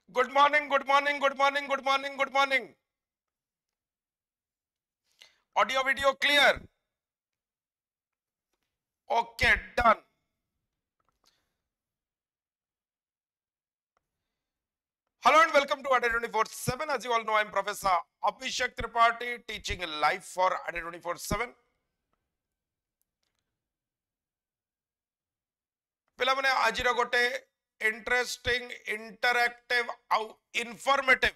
Good morning, good morning, good morning, good morning, good morning. Audio video clear. Okay, done. Hello and welcome to ADA 24/7. As you all know, I am Professor Abhishek Tripathi, teaching live for ADA 24/7. पिलामने आजिर गोटे interesting interactive आउ informative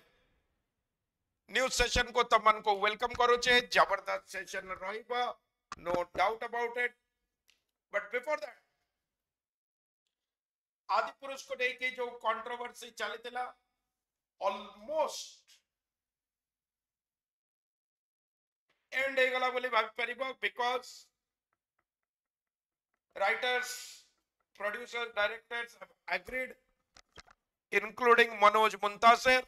news session को तमन को welcome करूचे जबरदस्त session रहिबा no doubt about it but before that Adipurush को लेके जो कंट्रोवर्सी चलीतिला ऑलमोस्ट एंड हेगला बोली भाबी परिबो because writers producers directors have agreed including Manoj Muntashir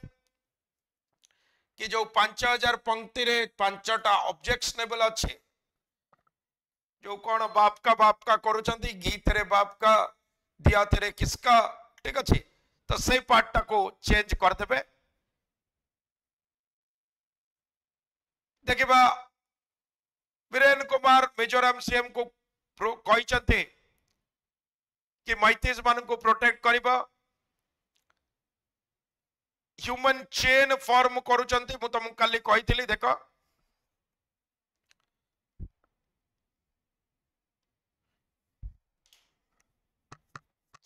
कि जो 5000 पंक्ति रे 5टा ऑब्जेक्शनेबल अच्छी जो कौन बाप का करूचंती गीत रे बाप का दिया तेरे किसका ठीक अच्छी तो सही पार्ट को चेंज कर देबे देखिबा वीरेन कुमार मिजोरम सीएम को कही चंती कि मैथिस मान को प्रोटेक्ट करिबा ह्यूमन चेन फॉर्म करूचंती मु तुम काली कहितली देखो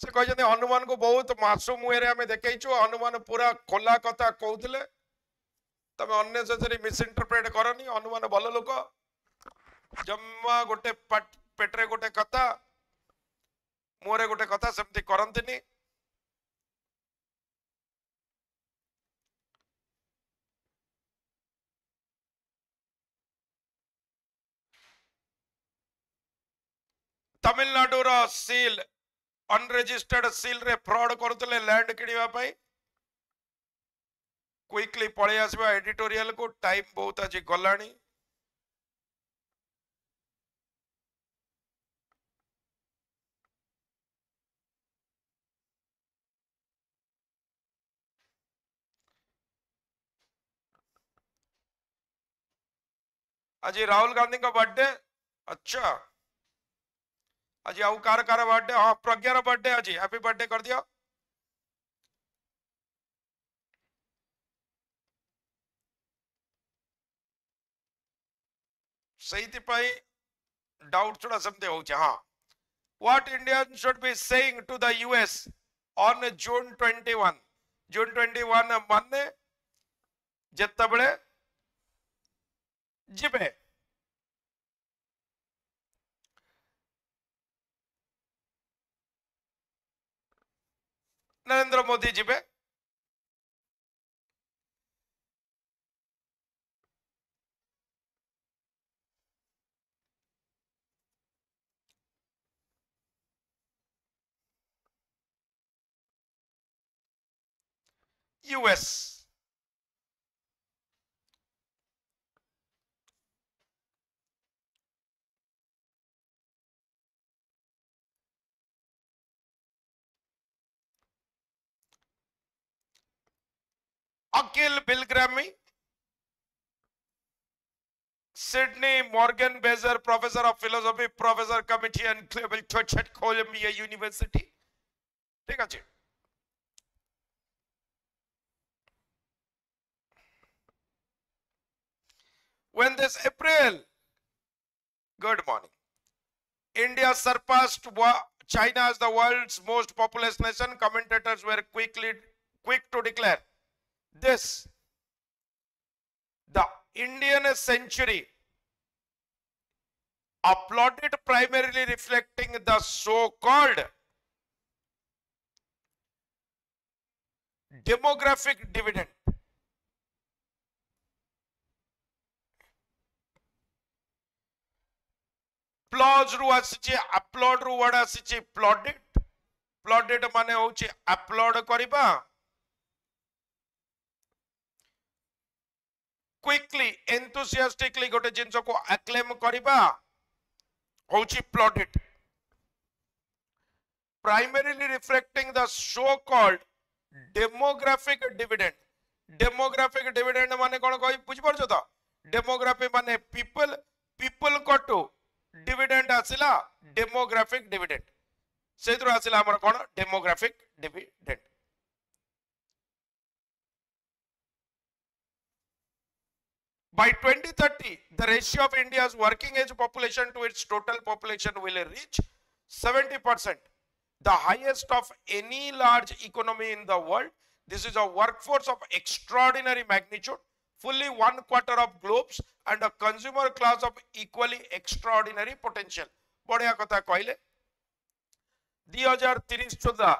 से कहते हनुमान को बहुत मासूम मुहरे आम देखु हनुमान पूरा खोला कथा कहते तुम अनेसेसरी मिसइंटरप्रेट करनी हनुमान भल लोक जम्मा गोटे पेटरे गोटे कथा मुहरे गोटे कथा सेमती करंतिनी तमिलनाडु रो सील अनरेजिस्टर्ड सील रे फ्रॉड करतले लैंड किनिबा पई क्विकली पळे आसबा एडिटोरियल को टाइम बहुत आज गलानी आज राहुल गांधी का बर्थडे अच्छा आज आउ कार बर्थडे हाँ प्रज्ञार बर्थडे आज हैप्पी बर्थडे कर दियो सही डाउट छुड़ा समझे हो हाँ what India should be saying to the US on June 21 माने जेतबळे जिबे नरेंद्र मोदी जिबे US Akhil Bilgrami Sidney Morgenbesser professor of philosophy professor committee and global church at Columbia University ठीक है when this April good morning India surpassed China as the world's most populous nation commentators were quick to declare this the Indian century applauded primarily reflecting the so-called demographic dividend applause ru asiche applaud ru word asiche plaudit माने होची applaud करिबा quickly enthusiastically गोटे जिंस को acclaim करिबा होची plaudit primarily reflecting the so called demographic dividend माने कोन कहि बुझ परछो त डेमोग्राफी माने पीपल कटो डिविडेंड आसिला डेमोग्राफिक डिविडेंड सेथरो आसिला हमर कोन demographic dividend by 2030 the ratio of India's working age population to its total population will reach 70%, the highest of any large economy in the world. This is a workforce of extraordinary magnitude, fully 1/4 of globes, and a consumer class of equally extraordinary potential. बढ़िया कथा कहले 2030 सुधा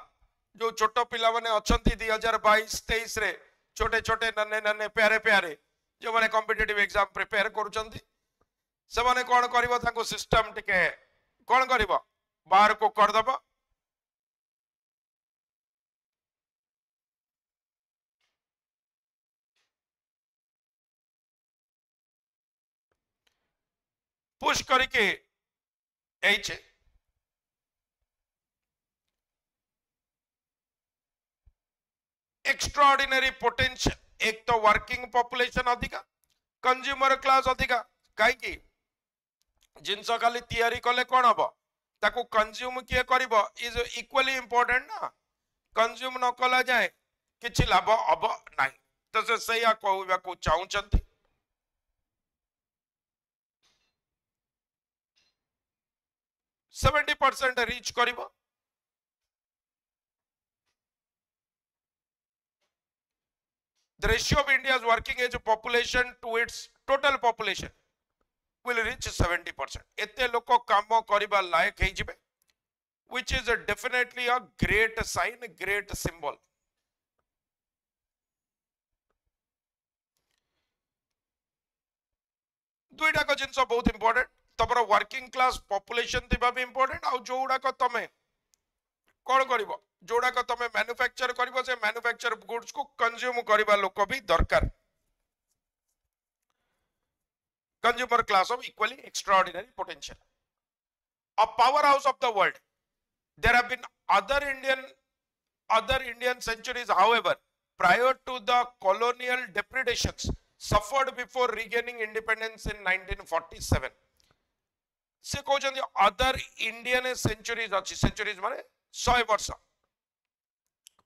जो छोट पिला माने अछंती 2022-23 रे छोटे छोटे नन्हे नन्हे प्यारे प्यारे जो माने कॉम्पिटिटिव एग्जाम प्रिपेयर करूचंती से माने कोन करबो ताको सिस्टम टिके कोन करबो बाहर को कर दबो पुश करके एचे एक्स्ट्राऑर्डिनरी पोटेंशियल एक तो वर्किंग पॉपुलेशन अधिका कंज्यूमर क्लास अधिका कहीं जिनस खाली तैयारी कले कौन हम ताको कंज्यूम किए करिवो इज इक्वली इंपोर्टेंट ना कंज्यूम न कला जाए किछि लाभ अब नाही तो से सैया कहबा को चाहउचंती 70% reach करिवो the ratio of India's working age population to its total population will reach 70%. एते लोक काम करिबा लायक हे जिबे, which is definitely a great sign, great symbol. दुईटा को जिनस बहुत इंपोर्टेंट तमरो वर्किंग क्लास पॉपुलेशन थिबा भी इंपोर्टेंट आ जोडा को तमे कोन करिवो जोड़ा को तमे मैन्युफैक्चर करिवो से मैन्युफैक्चर गुड्स को कंज्यूम करिबा लोक भी दरकार consumer class of equally extraordinary potential a power house of the world there have been other Indian centuries however prior to the colonial depredations suffered before regaining independence in 1947 से कहउछन other Indian centuries अछि centuries माने 100 वर्ष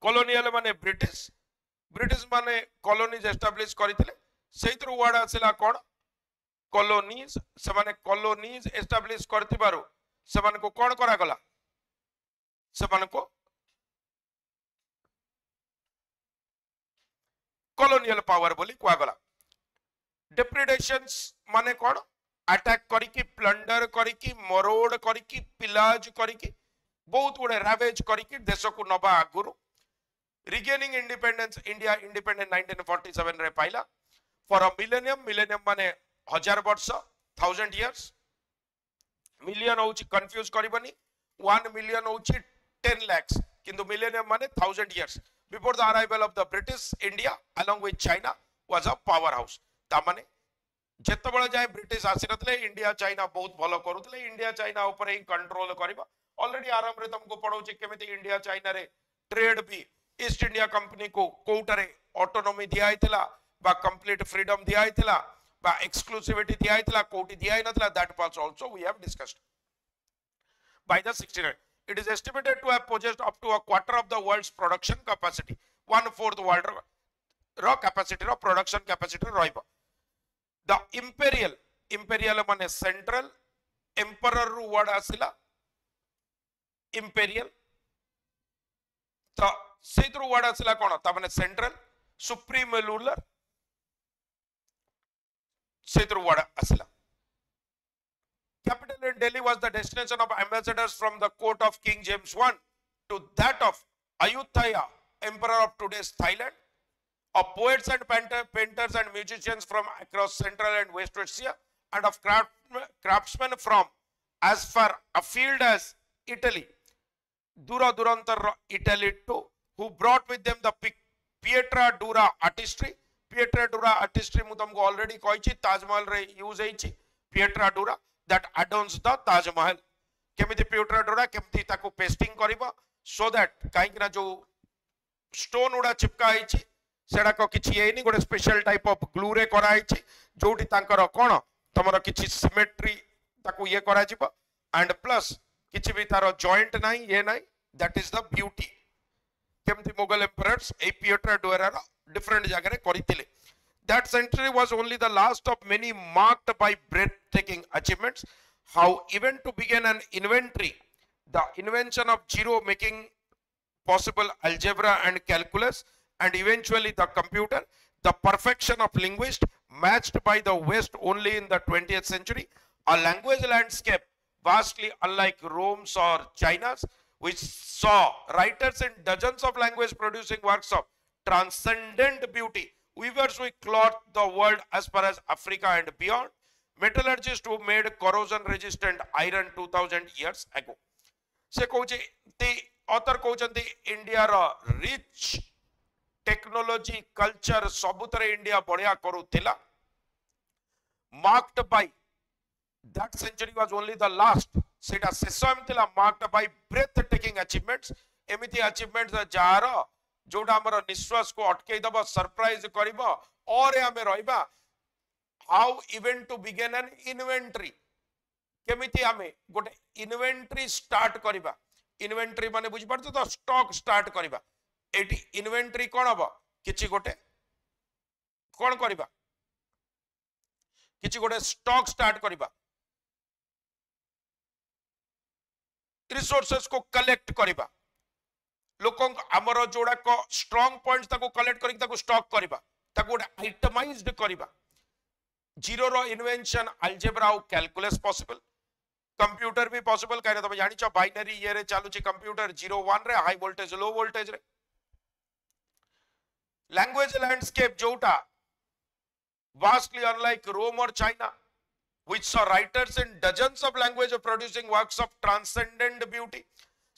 colonial माने British माने colonies establish करथिले सेइतरो word आसिला कोन colonies से माने colonies establish करथिबारो से माने को कोन करा गला से माने को कॉलोनियल पावर बोली कुआ गला डेप्रेडेशंस माने कोन अटैक करिकी प्लंडर करिकी मरोड करिकी पिलाज करिकी बहुत गुडे रावेज करिकी देश को नबा आगुरु regaining independence India independent 1947 रे पाइला for a millennium माने 1000 वर्ष 1000 years मिलियन होची कंफ्यूज करबनी 1 million होची 10 lakhs किंतु मिलेनियम माने 1000 years before the arrival of the British India along with China was a powerhouse ता माने जेते बळे जाय ब्रिटिश आसिरतले इंडिया चाइना बहुत भलो करूतले इंडिया चाइना ऊपर ही कंट्रोल करबा ऑलरेडी आराम रे तुमको पढौची केमिति इंडिया चाइना रे ट्रेड भी ईस्ट इंडिया कंपनी को कोटरे ऑटोनॉमी दिया आइतला बा कंप्लीट फ्रीडम दिया आइतला बा एक्सक्लूसिविटी दिया आइतला कोटी दिया आइनतला that was also we have discussed by the 69 it is estimated to have possessed up to a quarter of the world's production capacity 1/4 world ro capacity ro production capacity roiba the imperial माने central emperor ru word asila imperial तो सेइतरो word आसिला कोन ता माने central supreme ruler सेइतरो word आसिला capital in Delhi was the destination of ambassadors from the court of King James I to that of Ayutthaya emperor of today's Thailand of poets and painters and musicians from across Central and West Asia and of craftsmen from as far afield as Italy Dura Durantar Italy too who brought with them the Pietra Dura artistry mu tumko already koichi Taj Mahal re use heichi Pietra Dura that adorns the Taj Mahal kemiti Pietra Dura kemiti taku pasting kariba so that kaikina jo stone गुड़ा चिपका होइछि सेडाक किछि any गोटे special type of glue रे करा होइछि जोठी तांकर कोन तमरो किछि symmetry ताकू ये करा जिवो एंड प्लस किछि भी तारो जॉइंट नाही ये नाही दैट इज द ब्यूटी केमति मुगल एम्परर्स ए पीरियड डोरा डिफरेंट जगह रे करितिले that century was only the last of many marked by breathtaking achievements how even to begin an inventory the invention of zero making possible algebra and calculus and eventually the computer the perfection of linguist matched by the west only in the 20th century a language landscape vastly unlike Rome's or China's which saw writers in dozens of languages producing works of transcendent beauty weavers who clothed the world as far as Africa and beyond metallurgists who made corrosion resistant iron 2000 years ago se koche the author कहते India rich technology culture सबुतरे India बढ़िया करूथिला marked by that century was only the last सेटा शेष एमतिला marked by breath taking achievements एमिति achievements जार जोटा हमर निश्वास को अटके दबो सरप्राइज करबो और हमें रहबा how even to begin an inventory केमिति हमें गोटे इन्वेंटरी स्टार्ट करबा इन्वेंटरी माने बुझ पड़तो तो स्टॉक स्टार्ट करबा एटी इन्वेंटरी कोन हबो किछि गोटे कोन करबा किछि गोटे स्टॉक स्टार्ट करबा रिसोर्सेस को कलेक्ट करबा लोक आमर जोड़ा स्ट्रॉन्ग पॉइंट्स ताको कलेक्ट करिक ताको स्टॉक करबा ताको आइटमाइज्ड करबा जीरो रो इन्वेंशन अलजेब्रा और कैलकुलस पॉसिबल कंप्यूटर भी पॉसिबल काहे तब जानि छ बाइनरी ये रे चालू छी कंप्यूटर 0 1 रे हाई वोल्टेज लो वोल्टेज रे लैंग्वेज लैंडस्केप जोटा vastly unlike Rome or China which saw writers in dozens of languages producing works of transcendent beauty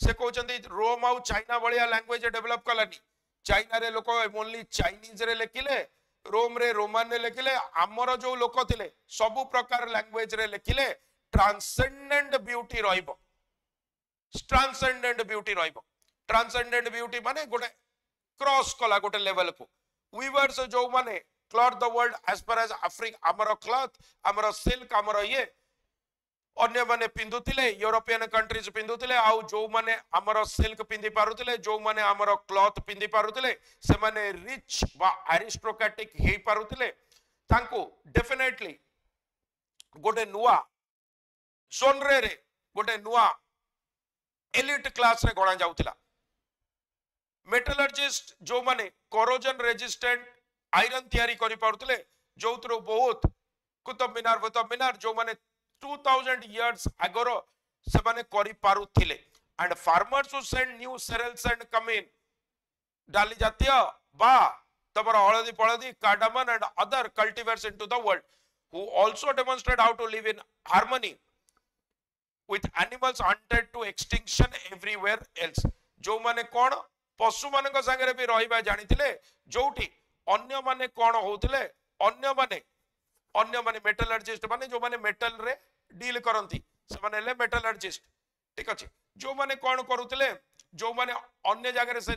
से कहते रोम आउ चाइना भाया लैंग्वेज डेवलप कलानी चाइना रे लोक ओनली चाइनीज रे लिखिले रोम रे रोमान रे लिखिले आमर जो लोक थिले सबु प्रकार लैंग्वेज रे लिखिले ट्रांसेंडेंट ब्यूटी रहइबो ट्रांसेंडेंट ब्यूटी रहइबो ट्रांसेंडेंट ब्यूटी माने गोटे क्रॉस कला गोटे लेवल को वीवर्स जो माने cloth the world as far as Africa आमर क्लॉथ आमर सिल्क आमर ये अन्य माने पिंदुतिले यूरोपियन कंट्रीज पिंदुतिले आउ जो माने हमर सिल्क पिंदी पारुतिले जो माने हमर क्लॉथ पिंदी पारुतिले से माने रिच बा एरिस्टोक्रेटिक हे पारुतिले तांको डेफिनेटली गोटे नुआ जोनरे रे गोटे नुआ एलिट क्लास रे गणा जाउतिला मेटलर्जिस्ट जो माने कोरोजन रेजिस्टेंट आयरन तयारी करि पारुतिले जोतरो बहुत कुतुब मीनार जो माने 2000 years ago se mane kori paruthile and farmers who send new cereals and cumin dali jatiya ba tabara haladi paladi cardamom and other cultivars into the world who also demonstrate how to live in harmony with animals hunted to extinction everywhere else जो माने कोन पशु मानक संगे भी रहिबा जानिथिले जोठी अन्य माने कोन होउथिले अन्य माने मेटलर्जिस्ट माने जो माने मेटल रे डील करंती से माने ले मेटलर्जिस्ट ठीक अछि जो माने कोन करूथिले जो माने अन्य जगह रे से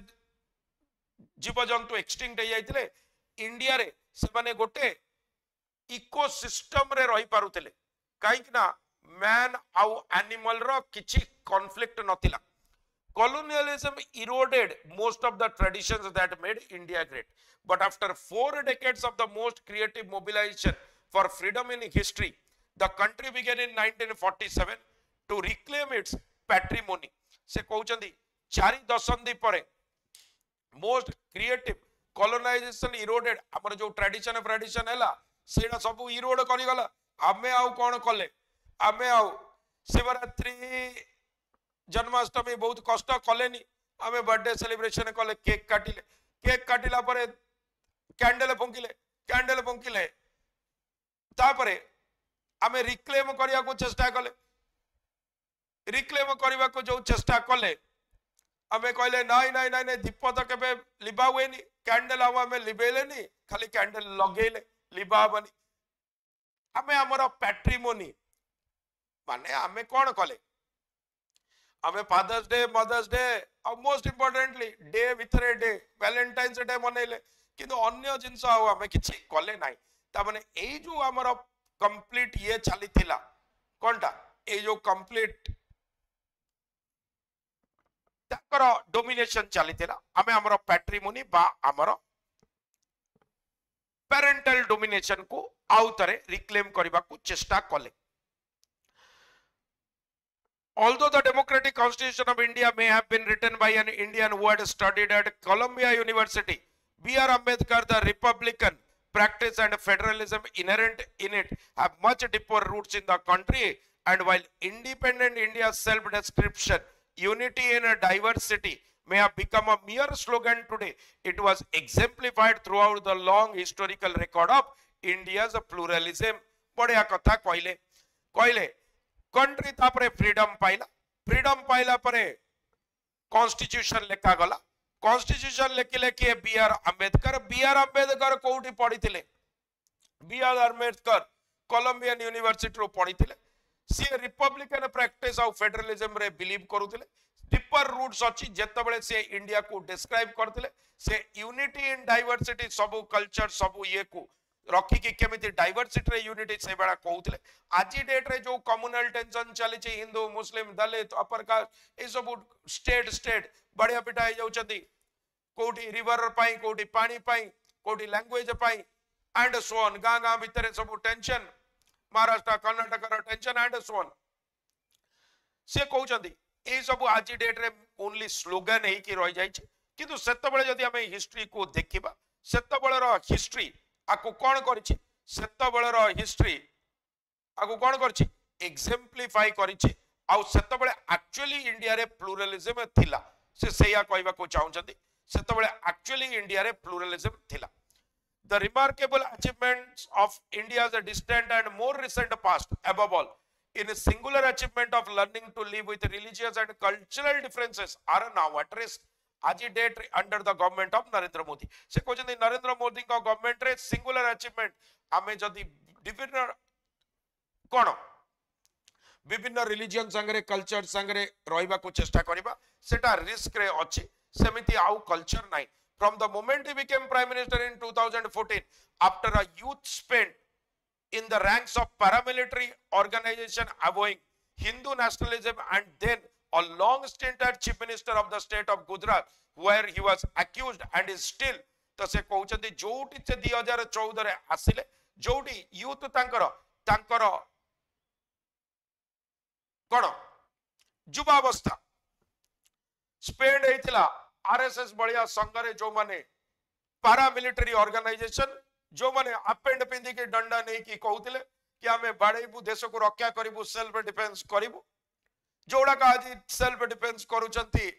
जीव जंतु एक्सटिंक्ट हे जाइथिले इंडिया रे से माने गोटे इकोसिस्टम रे रहि पारुथिले काहे कि ना मैन आउ एनिमल रो किछि conflict नथिला colonialism eroded most of the traditions that made India great but after 4 decades of the most creative mobilization for freedom in history the country began in 1947 to reclaim its patrimony se कहउचंदी 4 दशंधि परे most creative colonization eroded हमर जो tradition हैला सेडा सब इरोड करि गला आमे आउ कोन कले आमे आउ शिवरात्रि जन्माष्टमी बहुत कष्ट कलेनी आमे बर्थडे सेलिब्रेशन कले केक काटिला परे कैंडल फुंकिले तापरे आमे रिक्लेम करिया को चेष्टा कले रिक्लेम करबा को जो चेष्टा कले आमे कहले नाही दीप तो केबे लिबा हुएनी कैंडल आमे लिबेलेनी खाली कैंडल लगेले लिबा बनी आमे हमर पैट्रिमोनी माने आमे कोन कले आमे फादर्स डे मदर्स डे और मोस्ट इंपोर्टेंटली डे भितरे डे वैलेंटाइन्स डे मनैले किंतु अन्य जिंस आमे किछि कले नाही ता माने एई जो हमर कंप्लीट ये चली थिला कोनटा ए जो कंप्लीट ताकर डोमिनेशन चली थिला आमे हमर पैट्रिमोनी बा हमर पेरेंटल डोमिनेशन को आउतरे रिक्लेम करबा को चेष्टा कले. Although the democratic constitution of India may have been written by an Indian who had studied at Columbia University, B.R. Ambedkar, the republican practice and federalism inherent in it have much deeper roots in the country, and while independent India's self-description, unity in a diversity, may have become a mere slogan today, it was exemplified throughout the long historical record of India's pluralism. बढ़िया कथा कहले country तापरे freedom पाइला परे constitution लेखा गला. Constitution लेखिले कि B R. Ambedkar कोठी पढ़ी बी.आर. अम्बेडकर कोलंबियन यूनिवर्सिटी रो पढ़ी सी रिपब्लिकन प्रैक्टिस और फेडरलिज्म रे बिलीव करूतिले. डीपर रूट्स अछि जेतबेले से इंडिया को डिस्क्राइब करतिले से यूनिटी इन डाइवर्सिटी सब कल्चर सब ये को रखी कि केमिति डाइवर्सिटी रे यूनिटी से बड़ा कहउतिले. आज डेट रे जो कम्युनल टेंशन चली छि हिंदू मुस्लिम दलित अपर कास्ट ए सब स्टेट बढ़िया पिटा जाउछथि कोठी रिवर पाई कोठी पानी पाई कोठी लैंग्वेज पाई एंड सो ऑन गां भीतर सब टेंशन महाराष्ट्र कर्नाटक रो टेंशन एंड सो ऑन से कहउछथि ए सब आज डेट रे ओनली स्लोगन है कि रह जाय छै. किंतु सेतबेले जदि हम हिस्ट्री को देखिबा सेतबेले रो हिस्ट्री आको कोन करछि सेतबेले रो हिस्ट्री आको कोन करछि एग्जाम्प्लिफाई करछि आ सेतबेले एक्चुअली इंडिया रे प्लुरलिज्म थिला से सेया कहबा को चाहउछथि सेतबेले एक्चुअली इंडिया रे प्लुरलिज्म थिला. The remarkable achievements of India's distant and more recent past, above all, in a singular achievement of learning to live with religious and cultural differences, are now at risk. आज date under the government of Narendra Modi से कहते नरेंद्र मोदी का government रे singular achievement आमे जदी विभिन्न कोन विभिन्न religion संगरे culture संगरे रहबा को चेष्टा करबा सेटा रिस्क रे अछि सेमिति आउ कल्चर नाही. From the moment he became Prime Minister in 2014, after a youth spent in the ranks of paramilitary organization avowing Hindu nationalism, and then a long stint as Chief Minister of the state of Gujarat, where he was accused and is still, तो से कहउछथि जोटी से 2014 रे आसिले जोटी youth तांकर कोन युवावस्था spend हेतिला RSS बढ़िया संघरे जो माने पारामिलिटरी organisation जो माने अपेंड पिंदी के डंडा नहीं की कहउतिले कि हमें बाड़ेबू देश को रक्षा करिबू सेल्फ डिफेंस करिबू जोड़ा का आज सेल्फ डिफेंस करूचंती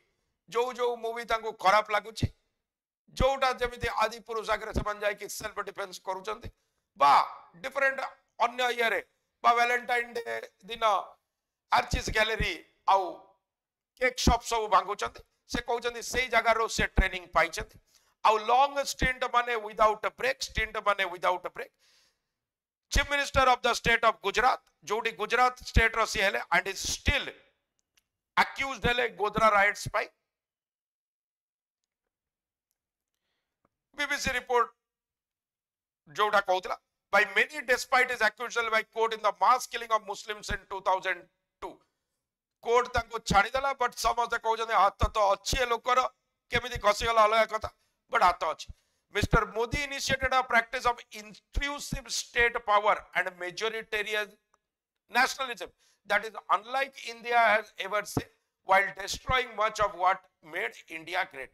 जो जो मूवी तांको खराब लागुची जोटा जेमिति आदि पुरुष आगरे समान जाय कि सेल्फ डिफेंस करूचंती बा डिफरेंट अन्य इयरे बा वैलेंटाइन डे दिन आर्चिस गैलरी आउ केक शॉप सब भांगुचंती से कहउचंती सेही जगह रो से ट्रेनिंग पाइचंती आउ लॉन्ग स्टिंट माने without break chief minister of the state of Gujarat जोटी गुजरात स्टेट रो सी हेले एंड इज स्टिल accused हेले गोधरा राइट्स पाई. BBC report जोटा कहउतला by many despite his accusal by court in the mass killing of Muslims in 2002 court तांको छाड़ी देला बट समस्त कहउछन हाथ तो अच्छे लोकर केमिति खसी गला अलग कथा बट हाथ अछि. Mr. Modi initiated a practice of intrusive state power and majoritarian nationalism that is unlike India has ever seen, while destroying much of what made India great.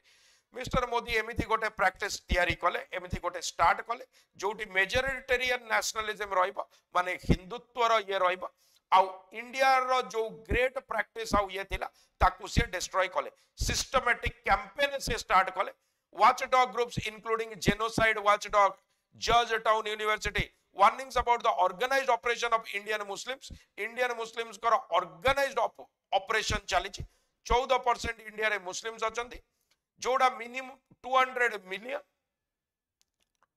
Mr. Modi एमिति गोटे practice तैयारी कले एमिति गोटे start कले जोटी majoritarian nationalism रहइबा माने हिंदुत्व रो ये रहइबा आउ इंडिया रो जो ग्रेट प्रैक्टिस आउ ये थिला ताकू से डिस्ट्रॉय कले. सिस्टमैटिक कैंपेन से स्टार्ट कले. Watchdog groups including Genocide Watchdog, Georgetown University, warnings about the organized operation of Indian Muslims को organized operation चली 14% इंडिया रे मुस्लिम्स अचंती जोड़ा minimum 200 million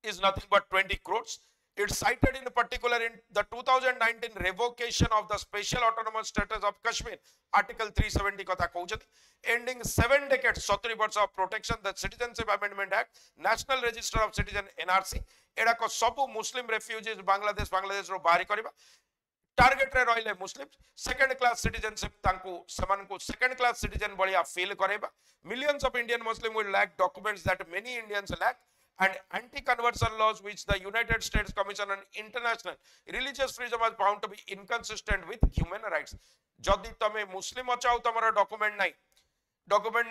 is nothing but 20 crores. It's cited in particular in the 2019 revocation of the special autonomous status of Kashmir, Article 370 kotha कहउछथि, ending 7 decades 70 वर्ष of protection, the Citizenship Amendment Act, National Register of Citizen NRC, एडा को सब मुस्लिम refugees Bangladesh रो बाहरी करबा, target रे रहिले Muslims, second class citizenship तांको समान को सेकंड क्लास सिटीजन बलिया फील करेबा, millions of Indian Muslims will lack documents that many Indians lack, and anti-conversion laws which the United States Commission on International Religious Freedom has found to be inconsistent with human rights. जदि तमे मुस्लिम अचाओ तमरा document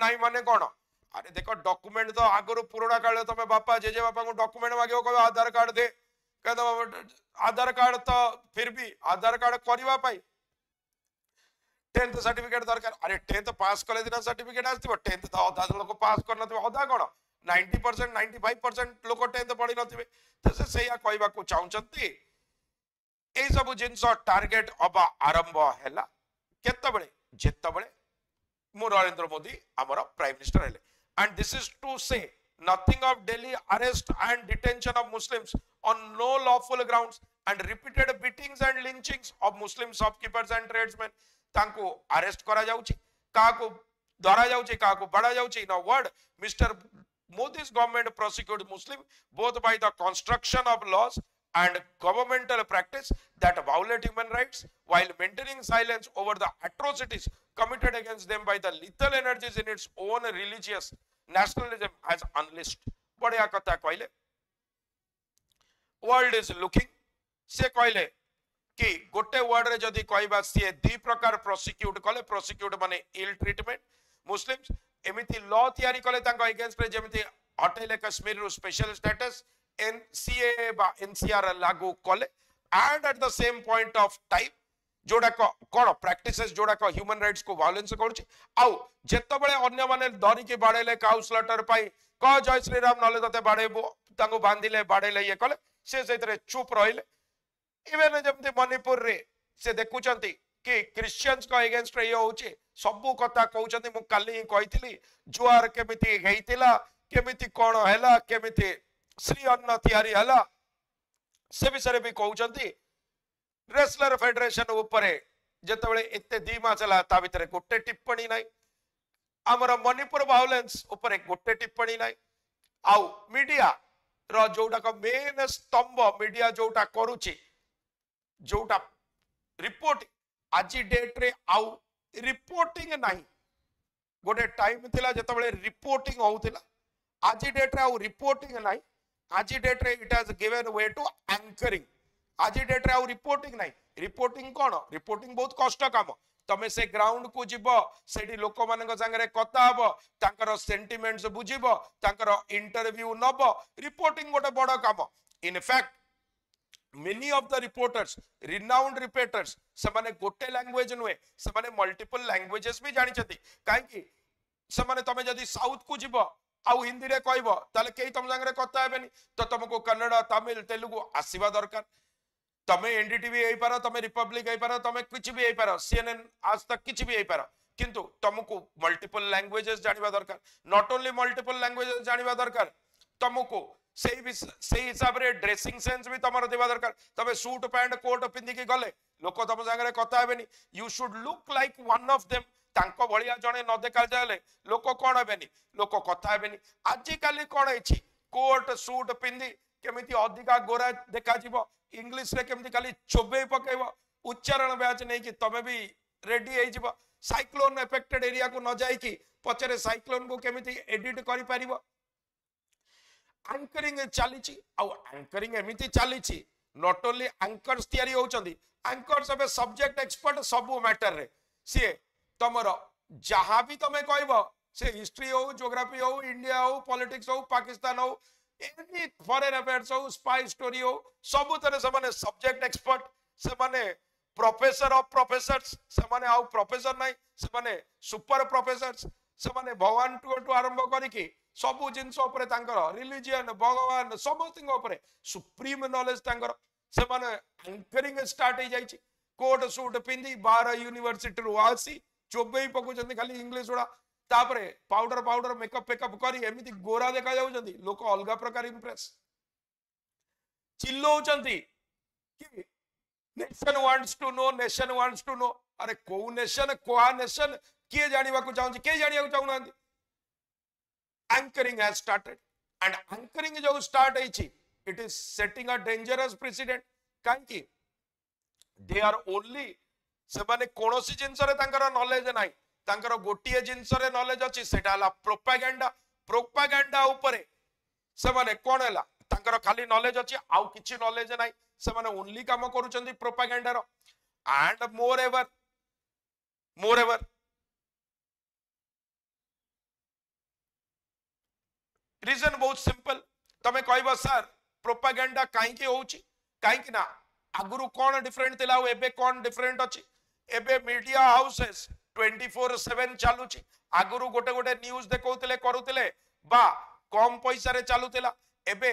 नाही माने कोन? अरे देखो document तो आगरो पुराना काल तमे बापा जेजे बापा को डॉक्यूमेंट मागियो को आधार कार्ड दे, कहदो आधार कार्ड तो फिर भी आधार कार्ड करबा पाई 10th सर्टिफिकेट दरकार, अरे 10th पास कले दिन सर्टिफिकेट आस्तिबो, 10th तो आधा लोक पास करन नथिबो, आधा कोन 90% 95% लोक 10th पढी नथिबे, तो से सेया कहबा को चाहउचंती ए सब जिंस टार्गेट अबा आरंभ हैला केतबेले जेतबेले नरेंद्र मोदी हमर प्राइम मिनिस्टर हेले, and this is to say nothing of Delhi arrest and detention of Muslims on no lawful grounds and repeated beatings and lynchings of Muslim shopkeepers and tradesmen. तांको अरेस्ट करा जाउची, काको धरा जाउची, काको बड़ा जाउची. In a word, Mr. Modi's government prosecute Muslim both by the construction of laws and governmental practice that violate human rights while maintaining silence over the atrocities committed against them by the lethal energies in its own religious nationalism has unleashed. बढ़िया कथा कहले, world is looking, से कहले कि गोटे word रे जदी कहबा सी दी प्रकार प्रोसिक्यूट कले, प्रोसिक्यूट माने इल ट्रीटमेंट मुस्लिम्स, एमिति लॉ तयारी कले तांको अगेंस्ट रे जेमिति हटेले कश्मीर रो स्पेशल स्टेटस एनसीए बा एनसीआर लागू कले, and at the same point of time जोडा को कोन प्रैक्टिसेस जोडा को ह्यूमन राइट्स को वायलेंस करूची, आउ जेतो बेले अन्य माने धरी के बाडेले काउ स्लटर पाई क जय श्री राम नले तते बाडेबो तांको बांधिले बाडेले ये कले, से सेतरे चुप रहिले. इवेन जमते मणिपुर रे से देखुचंती कि क्रिश्चियंस को अगेंस्ट रे होची, सबु कथा कहउचंती मु काली कहितली जुआर केमिति हेइतिला, केमिति कोन हैला, केमिति श्री अन्न तयारी हला, से विषय भी कहउचंती. रेसलर फेडरेशन ऊपर जेतबेले एते 2 मास हला ता भितरे गोटे टिप्पणी नाही, हमर मणिपुर वायलेंस ऊपर गोटे टिप्पणी नाही. आउ मीडिया रो जोटा को मेन स्तंभ मीडिया जोटा करूची, जोटा रिपोर्ट आज डेट रे आउ रिपोर्टिंग नाही. गोटे टाइम थिला जेतबेले रिपोर्टिंग होउथिला, आज डेट रे आउ रिपोर्टिंग नाही. आज डेट रे it has given way to anchoring. आज डेट रे आउ रिपोर्टिंग नाही. रिपोर्टिंग कोन? रिपोर्टिंग बहुत कष्ट काम. तमे से ग्राउंड को जीवो, सेठी लोक मानक संगे कथा हबो, तांकर सेंटिमेंट्स बुझिबो, तांकर इंटरव्यू नबो. रिपोर्टिंग गोटे बड़ काम. In fact many of the reporters, renowned reporters, semane gote language नुए, semane multiple languages भी जानी चती. काहे कि semane तमे जदी साउथ को जीवो आउ हिंदी रे कहबो ताले केही तम संगे कथा हेबेनी, तो तुमको कन्नड़ तमिल तेलुगु आसीबा दरकार. तमे एनडीटीवी हेई पारो, तमे रिपब्लिक हेई पारो, तमे कुछ भी हेई पारो, सीएनएन आज तक कुछ भी हेई पारो, किंतु तुमको मल्टीपल लैंग्वेजेस जानिबा दरकार. नॉट ओनली मल्टीपल लैंग्वेजेस जानिबा दरकार, तुमको से हिसाब रे ड्रेसिंग सेंस भी तमरो देबा दरकार. तबे सूट पैंट कोट पिंदी के गले लोक तम संगे कथा हेबेनी. You should look like one of them. तांको बळिया जणे न देखा जाले लोक कोन हेबेनी, लोक कथा हेबेनी. आजि काली कोन हेछि, कोट सूट पिंदी केमिति अधिका गोरा देखा जीवो, इंग्लिश रे केमिति खाली चोबे पकेबो, उच्चारण बैच नै कि तमे भी रेडी हेइ जीवो. साइक्लोन अफेक्टेड एरिया को न जाई कि पछरे साइक्लोन को केमिति एडिट करि परिबो. एंकरिंग चलीची, आउ एंकरिंग एमिति चलीची. नॉट ओनली एंकर्स तयारी होचंदी, एंकर्स अबे सब्जेक्ट एक्सपर्ट सबु मैटर रे. सी तमरो जहां भी तमे कहबो, से हिस्ट्री हो, ज्योग्राफी हो, इंडिया हो, पॉलिटिक्स हो, पाकिस्तान हो, एनी फॉरेन अफेयर्स हो, स्पाई स्टोरी हो, सबु तरे से माने सब्जेक्ट एक्सपर्ट, से माने प्रोफेसर ऑफ प्रोफेसर्स, से माने आउ प्रोफेसर नाही, से माने सुपर प्रोफेसर्स, से माने भगवान टू आरंभ करी कि सबु जिंस ऊपर तांकर रिलीजियन भगवान समथिंग ऊपर सुप्रीम नॉलेज तांकर. से माने एंकरिंग स्टार्ट हो जाईची. कोट सूट पिंदी 12 यूनिवर्सिटी रो आसी चोबई पकुचंदी खाली इंग्लिश उडा, तापरे पाउडर पाउडर मेकअप पेकअप करी एमिति गोरा देखा जाउचंदी, लोक अलगा प्रकार इंप्रेस. चिल्लाउचंती कि nation wants to know, nation wants to know. अरे को नेशन कोआ नेशन किए जानिबा को चाहूची, के जानिया को चाहू नांती। Anchoring has started and anchoring जो start है, it is setting a dangerous precedent। Kanki they are only से माने कोनोसी जिंस रे तांकर नॉलेज नाही, तांकर गोटिए जिंस रे नॉलेज अछि, सेटा हला प्रोपागेंडा। प्रोपागेंडा ऊपर से माने कोन हला तांकर खाली नॉलेज अछि, आउ किछि नॉलेज नाही, से माने ओनली काम करूचंदी प्रोपागेंडा रो। एंड मोर एवर रीजन बहुत सिंपल। तमे कहबो सर प्रोपागेंडा काहे के होउची, काहे कि ना आगुरु कोन डिफरेंट थिला एबे कोन डिफरेंट अछि। एबे मीडिया हाउसेस 24/7 चालुची। आगुरु गोटे गोटे न्यूज देखौतले करूतले बा कम पैसा रे चालुतला। एबे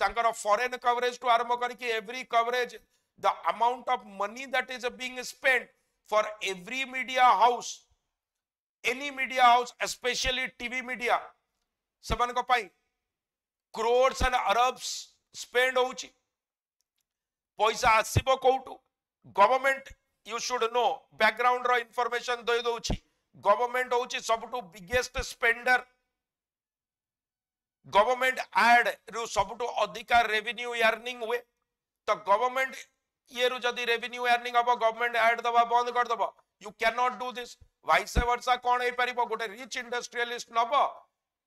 तांकर फॉरेन कवरेज टू आरंभ करके every coverage, the amount of money that is being spent for every media house, any media house specially TV media, सबन को पाई क्रोर्स एंड अरब्स स्पेंड होउची। पैसा आसीबो कोउटू government, you should know background रो इंफॉर्मेशन दे दोउची। गवर्नमेंट होउची सबटू बिगेस्ट स्पेंडर। गवर्नमेंट एड रु सबटू अधिका रेवेन्यू अर्निंग हुए। तो गवर्नमेंट ये रु जदी रेवेन्यू अर्निंग हबो, गवर्नमेंट एड दबा बंद कर दबो। You can not do this. Vice versa कोन हे परिबो, गोटे रिच इंडस्ट्रियलिस्ट नबो,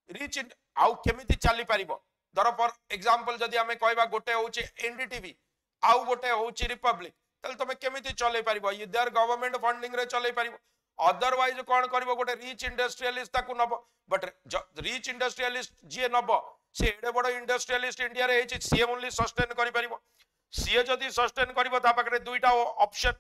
रिच आउ केमिति चली परिबो। धर फॉर एग्जांपल जदी हमें कहबा गोटे होउची एनडीटीवी आउ गोटे होउची रिपब्लिक, तल तमे केमिति चले परिबो, इधर गवर्नमेंट फंडिंग रे चले परिबो। अदरवाइज कोन करिवो, गोटे रिच इंडस्ट्रियलिस्ट ताकू नबो। बट रिच इंडस्ट्रियलिस्ट जे नबो, से एडे बड़ इंडस्ट्रियलिस्ट इंडिया रे हेछि, सी ओनली सस्टेन करि परिबो। सी जदी सस्टेन करिवो ता पाखरे दुईटा ऑप्शन,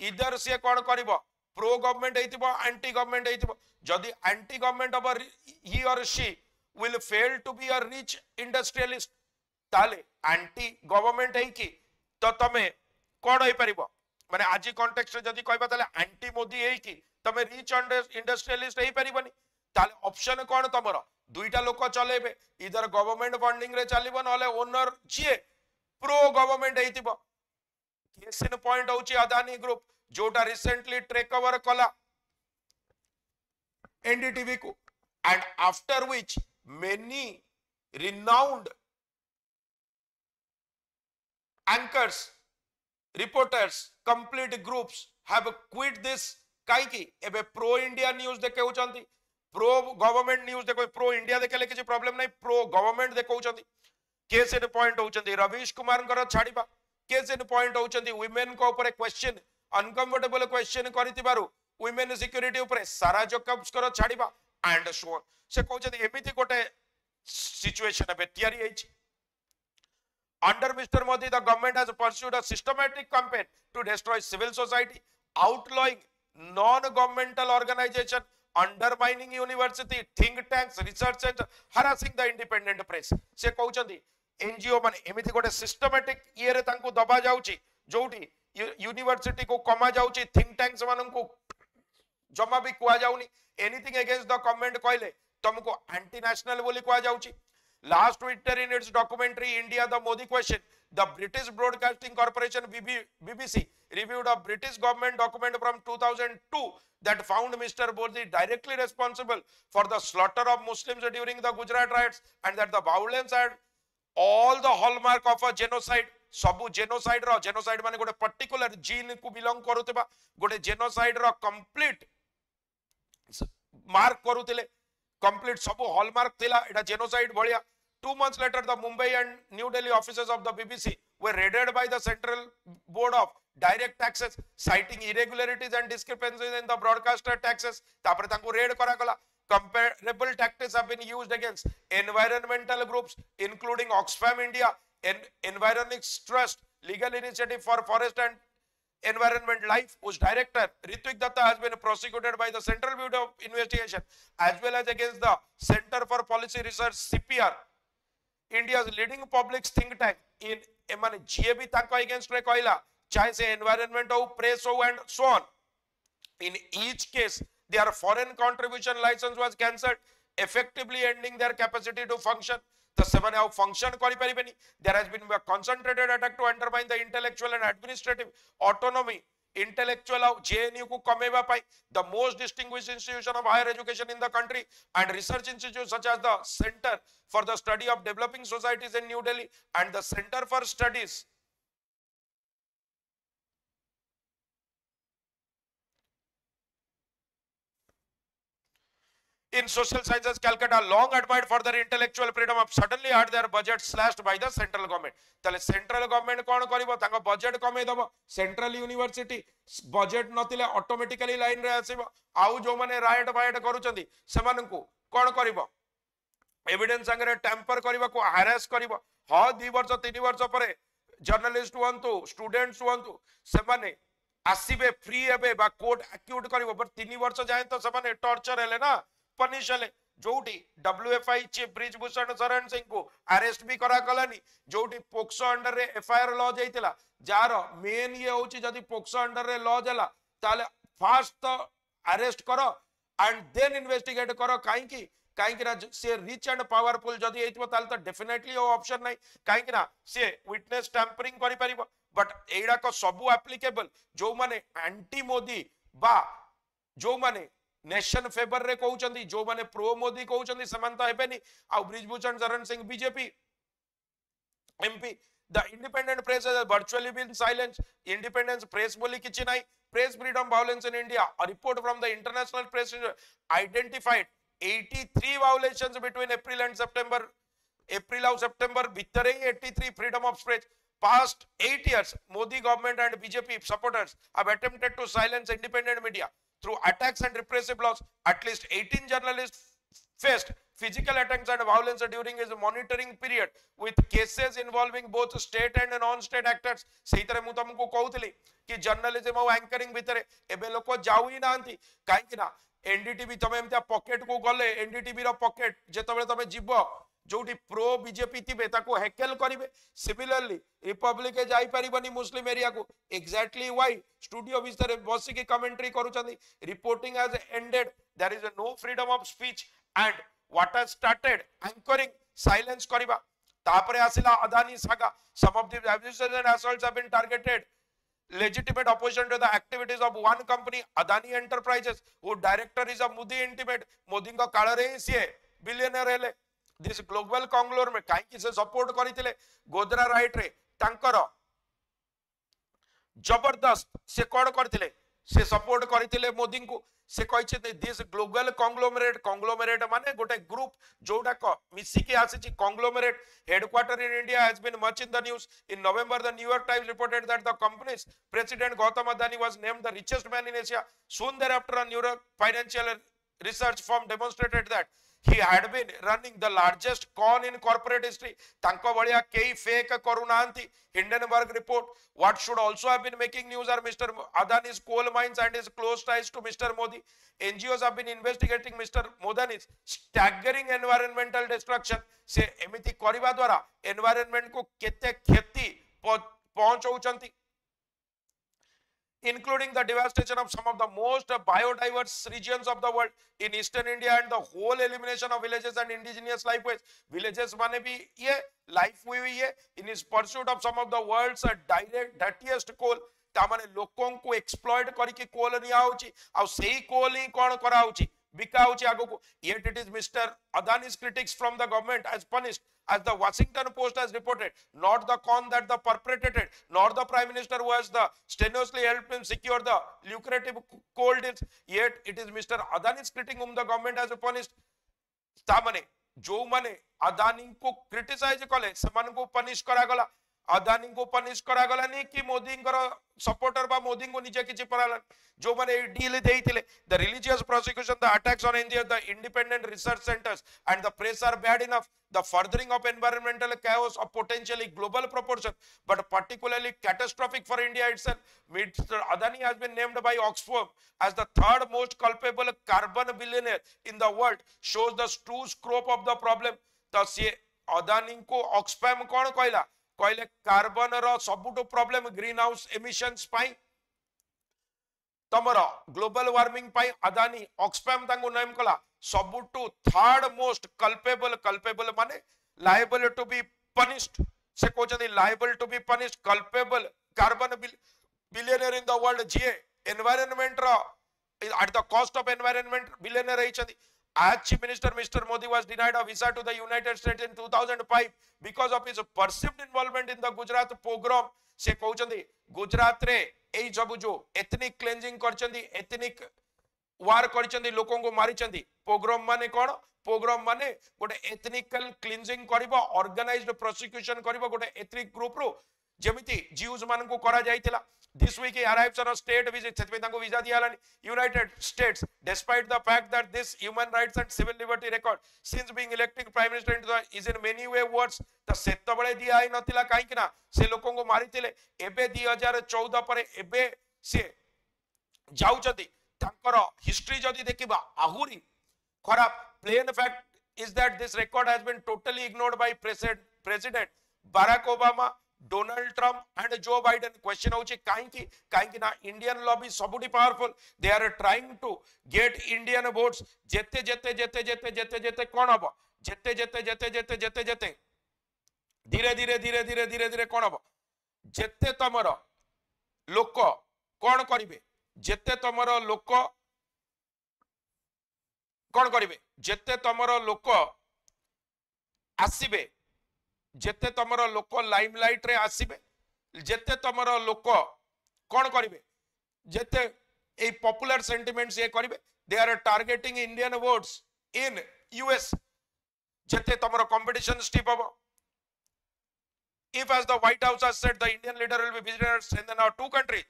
इधर सी कोन करिवो, प्रो गवर्नमेंट हेतिबो, एंटी गवर्नमेंट हेतिबो। जदी एंटी गवर्नमेंट ओवर ही और she will fail to be a rich industrialist, ताले एंटी गवर्नमेंट है कि तो तमे कोन होई परिबो, माने आजि कॉन्टेक्स्ट जदी कहबा ताले एंटी मोदी है कि तमे रिच इंडस्ट्रियलिस्ट है परिबनी। ताले ऑप्शन कोन तमरो, दुईटा लोक चलेबे, इधर गवर्नमेंट फंडिंग रे चलिबो, नले ओनर जे प्रो गवर्नमेंट हेतिबो। केस इन पॉइंट होची अदानी ग्रुप, जोटा रिसेंटली टेक ओवर कला एनडीटीवी को, and after which many renowned anchors, reporters, complete groups have quit this। काई की एबे प्रो इंडिया न्यूज देखे होचंती, प्रो गवर्नमेंट न्यूज देखो, प्रो इंडिया देखेले किछि प्रॉब्लम नाही, प्रो गवर्नमेंट देखो होचंती। केस इन पॉइंट होचंती रवीश कुमार कर छाड़ीबा। केस इन पॉइंट होचंती वुमेन को ऊपर क्वेश्चन, अनकंफर्टेबल क्वेश्चन करितिबारु वुमेन सिक्योरिटी ऊपर सारा जॉब्स कर छाड़ीबा एंड सो ऑन। से कहते एमिति गोटे सिचुएशन है तैयारी है। Under mister Modi the government has pursued a systematic campaign to destroy civil society, outlawing non governmental organisation, undermining university, think tanks, research centre, harassing the independent press. से कहते NGO माने एमिति गोटे सिस्टमैटिक ये रे तांको दबा जाउची, जोटी यूनिवर्सिटी को कमा जाउची, थिंक टैंक्स मानन को जमा भी कुआ जाउनी। एनीथिंग अगेंस्ट द गवर्नमेंट कहले तुमको एंटी नेशनल बोली कहा जाउची। Last winter in its documentary India the Modi question, the British broadcasting corporation BBC reviewed a British government document from 2002 that found Mr. Modi directly responsible for the slaughter of Muslims during the Gujarat riots and that the violence had all the hallmark of a genocide। सबु genocide रो, genocide माने गोटे particular gene को belong करूतबा, गोटे genocide रो complete mark करूतिले, complete सबु हॉलमार्क थिला एटा जेनोसाइड भलिया। 2 months later the Mumbai and New Delhi offices of the BBC were raided by the Central Board of Direct Taxes citing irregularities and discrepancies in the broadcaster taxes। तापर तांको red करा गला। Comparable tactics have been used against environmental groups including Oxfam India, Environist Trust, Legal Initiative for Forest and Environment Life, whose director Ritvik Datta has been prosecuted by the Central Bureau of Investigation, as well as against the Center for Policy Research CPR, India's leading public think tank। in एमाने जे भी तांको against रे कहला, चाहे से environment हो, press हो and so on, in each case their foreign contribution license was cancelled, effectively ending their capacity to function। तो सेमाने आउ फंक्शन करि परिबेनी there has been concentrated attack to undermine the intellectual and administrative autonomy intellectual of JNU को कमेवा पाई the most distinguished institution of higher education in the country and research institutes such as the Center for the Study of Developing Societies in New Delhi and the Center for Studies in Social Sciences Calcutta, long admired for their intellectual freedom, have suddenly had their budget slashed by the central government. ताले central government कौन करिवो तांको budget कमे दबो central university budget नथिले automatically line रे आसीबो आउ जो माने riot बायट करूचंदी सेमानकु कौन करिवो evidence संगे tamper करिवो को harass करिवो ह 2 वर्ष 3 वर्ष परे journalist हुअंतु students हुअंतु सेमाने आसीबे फ्री हेबे बा कोर्ट एक्यूट करिवो पर 3 वर्ष जाय तो सेमाने टॉर्चर हेले ना पनिश हेले जोटी WFI चीफ ब्रिजभूषण शरण सिंह को अरेस्ट भी करा गलानी जोटी पोक्सो अंडर रे एफआईआर लॉ जाइतिला जार मेन ये होची जदी पोक्सो अंडर रे लॉ जाला ताले फास्ट तो अरेस्ट करो एंड देन इन्वेस्टिगेट करो काई कि ना से रिच एंड पावरफुल जदी हेतिबो ताले तो डेफिनेटली ओ ऑप्शन नाही काई कि ना से विटनेस टैंपरिंग करि परिबो बट एडा को सबु एप्लीकेबल जो माने एंटी मोदी बा जो माने नेशन फेवर रे कहउचंदी जो माने प्रो मोदी कहउचंदी समान तो हेबेनी आ Brijbhushan Sharan Singh BJP MP the independent press has virtually been silence independence press बोली किछि नाही press freedom violence in India a report from the international press identified 83 violations between April and September अप्रैल और सितंबर भीतर ही 83 freedom of speech past 8 years Modi government and BJP supporters have attempted to silence independent media through attacks and repressive laws. At least 18 journalists faced physical attacks and violence during his monitoring period with cases involving both state and non-state actors. सही तरह मु तुमको कहउतली कि journalism और anchoring भितरे एबे लोक जाउ ही नांती काहे कि ना एनडीटीवी तमे एमता पॉकेट को गले एनडीटीवी रो पॉकेट जेतबेले तमे जिवो जोटी प्रो बीजेपी थिबे ताको हैकेल करिवे सिमिलरली रिपब्लिक के जाई परिबनी मुस्लिम एरिया को एग्जैक्टली व्हाई स्टूडियो विषय बसी की कमेंट्री करूचंदी reporting has ended there is no freedom of speech and what has started anchoring silence करिबा तापरे आसिला Adani saga some of the abuses and assaults have been targeted legitimate opposition to the activities of one company Adani Enterprises whose director is a Modi intimate Modi का काल रे सी billionaire हेले this global conglomerate काई कि से support करितिले Godhra right रे तांकर जबरदस्त से कोन करथिले से सपोर्ट करथिले मोदी को से कहिছে दिस ग्लोबल कॉन्ग्लोमरेट माने गोटे ग्रुप जोडा को मिसी के आसी conglomerate headquarter in India has been much in the news in November the New York times reported that the companies president Gautam Adani was named the richest man in Asia soon thereafter a New York financial research firm demonstrated that he had been running the largest con in corporate history tanko baliya kei fake karunanti Hindenburg report what should also have been making news are Mr Adani's coal mines and his close ties to Mr Modi NGOs have been investigating Mr Modani's staggering environmental destruction se emiti kariba dwara environment ko kete क्षति पहुंचौचंती including the devastation of some of the most biodiverse regions of the world in eastern India and the whole elimination of villages and indigenous lifeways. Villages माने भी ये life हुई है in his pursuit of some of the world's dirtiest coal. तामाने लोकों को exploit करके coal निया होची और सही coal ही कौन करा होची बिका होची आगो को. Yet it is Mr. Adani's critics from the government as punished. As the Washington Post has reported, not the con that the perpetrated, nor the Prime Minister who has the strenuously helped him secure the lucrative coal deals. Yet it is Mr. Adani's critic whom the government has punished. तामने जो माने अदानी को criticise कले समान को punish करा गला अदानी को punish करा गला नहीं कि मोदी सपोर्टर बा मोदी को निजे किछि पराला जो माने deal देइथिले the religious prosecution the attacks on India the independent research centers and the press are bad enough the furthering of environmental chaos of potentially global proportion but particularly catastrophic for India itself. Mr. Adani has been named by Oxfam as the third most culpable carbon billionaire in the world shows the true scope of the problem. तो से अदानी को Oxfam कौन कहला कहले carbon रो सबुटो problem green house emissions पाई तमरो global warming पाई Adani Oxfam तांको name कला सबुटो third most culpable माने liable to be punished. Se कहते liable to be punished, culpable, carbon billionaire in the world, GA, environment at the cost of environment billionaire रही. As Chief Minister, Mr. Modi was denied a visa to the United States in 2005 because of his perceived involvement in the Gujarat pogrom. Se कहते गुजरात रे एई सब जो ethnic cleansing करचंदी, ethnic वार करचंदी, लोकों को मारिचंदी. Programme माने कोन? Programme माने गोटे एथनिकल क्लींजिंग करबो, ऑर्गेनाइज्ड प्रोसिक्यूशन करबो गोटे एथनिक ग्रुप रो, जेमिति ज्यूज मान को करा जायतिला. This week he arrives on a state visit. Visa dialani. United States, despite the fact that this human rights and civil liberty record since being elected prime minister is in many way worse, the setabale diya hai natila kaiki na se lokon ko maritile. ebe 2014 pare ebe se जाउचंदी. तांकर history जदि देखिबा आहुरी खराब. Plain fact is that this record has been totally ignored by President Barack Obama, Donald Trump and Joe Biden. Question होची काहे ना Indian lobby सबुटी powerful. They are trying to get Indian votes. जेते कोन हबो, जेते धीरे कोन हबो, जेते तमर लोक कोन करिवे, जेते तमर लोक कोन करिवे, जेते तमर लोक आसीबे, जेते तमर लोक लाइमलाइट रे आसीबे, जेते तमर लोक कोन करिवे, जेते ए पॉपुलर सेंटिमेंट्स ये करिवे. They are targeting Indian votes in US. जेते तमर कंपटीशन स्टीप हबो. If, as the White House has said, the Indian leader will be visiting and strengthen our two countries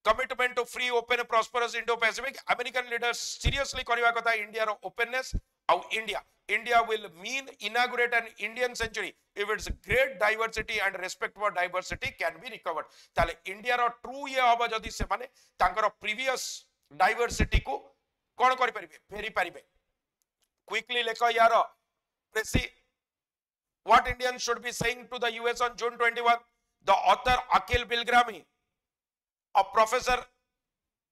commitment to free, open and prosperous Indo-Pacific, American leaders seriously kariba kotha India ro openness au India will mean inaugurate an Indian century if its great diversity and respect for diversity can be recovered. Tale India ro true ye hoba jodi se mane tankar previous diversity ko kon kari paribe, feri paribe. Quickly lekha yar presi what Indians should be saying to the US on June 21. The author Akhil Bilgrami, a professor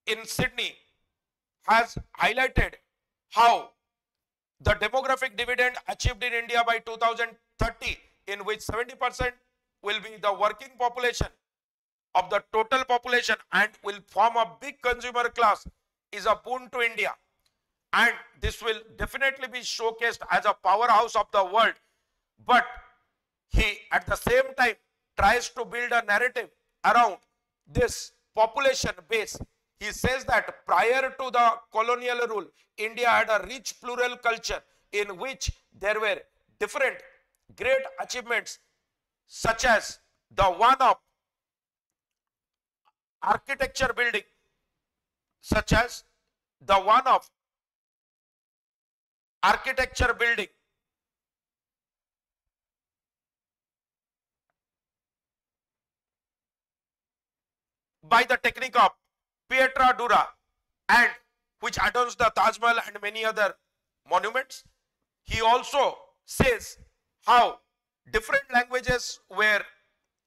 in Sydney, has highlighted how the demographic dividend achieved in India by 2030, in which 70% will be the working population of the total population and will form a big consumer class, is a boon to India. And this will definitely be showcased as a powerhouse of the world. But he at the same time tries to build a narrative around this population base. He says that prior to the colonial rule, India had a rich plural culture in which there were different great achievements, such as the one of architecture building, by the technique of Pietra Dura, and which adorns the Taj Mahal and many other monuments. He also says how different languages were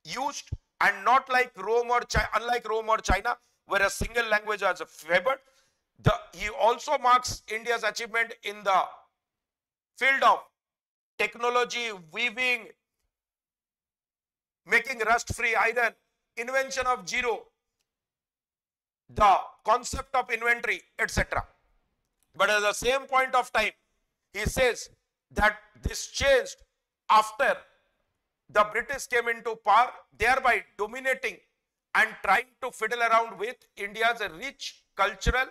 used and not like Rome or China, unlike Rome or China, where a single language was favored. He also marks India's achievement in the field of technology, weaving, making rust-free iron, invention of zero, the concept of inventory, etc. But at the same point of time, he says that this changed after the British came into power, thereby dominating and trying to fiddle around with India's rich cultural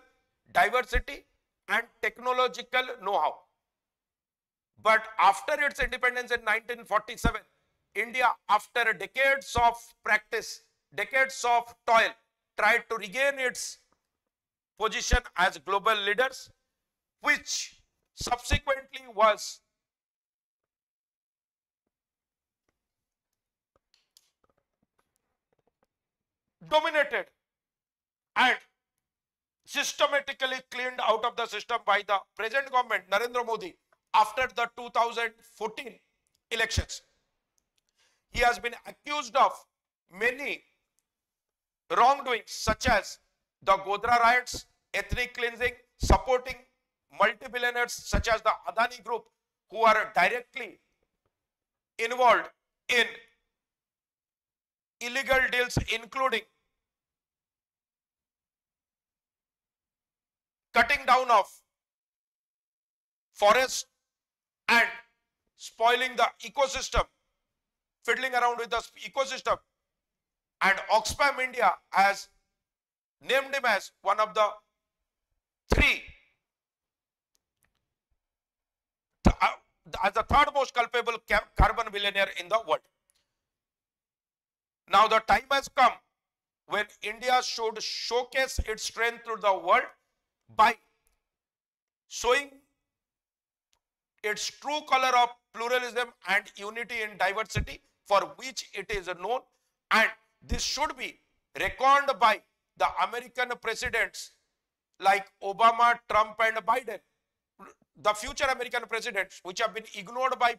diversity and technological know-how. But after its independence in 1947, India, after decades of practice, decades of toil, tried to regain its position as global leaders, which subsequently was dominated and systematically cleaned out of the system by the present government, Narendra Modi, after the 2014 elections. He has been accused of many wrongdoings, such as the Godhra riots, ethnic cleansing, supporting multi-billionaires such as the Adani group, who are directly involved in illegal deals, including cutting down of forests and spoiling the ecosystem, fiddling around with the ecosystem. And Oxfam India has named him as one of the three, as the third most culpable carbon billionaire in the world. Now the time has come when India should showcase its strength to the world by showing its true color of pluralism and unity in diversity, for which it is known, and this should be reckoned by the American presidents like Obama, Trump and Biden, the future American presidents which have been ignored by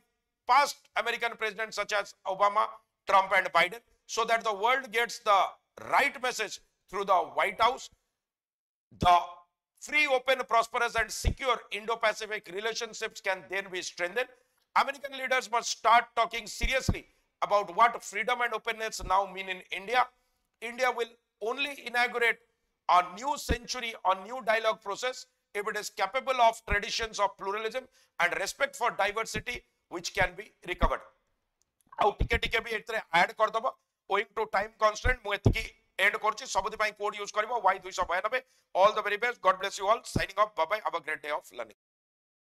past American presidents such as Obama, Trump and Biden, so that the world gets the right message through the White House. The free, open, prosperous and secure Indo-Pacific relationships can then be strengthened. American leaders must start talking seriously about what freedom and openness now mean in India. India will only inaugurate a new century, a new dialogue process, if it is capable of traditions of pluralism and respect for diversity which can be recovered. आउ टिके टिके भी एतरे add कर दबो owing to time constraint मु एतकी and करछि सबति पई कोड यूज करबो y292 all the very best God bless you all signing off bye bye have a great day of learning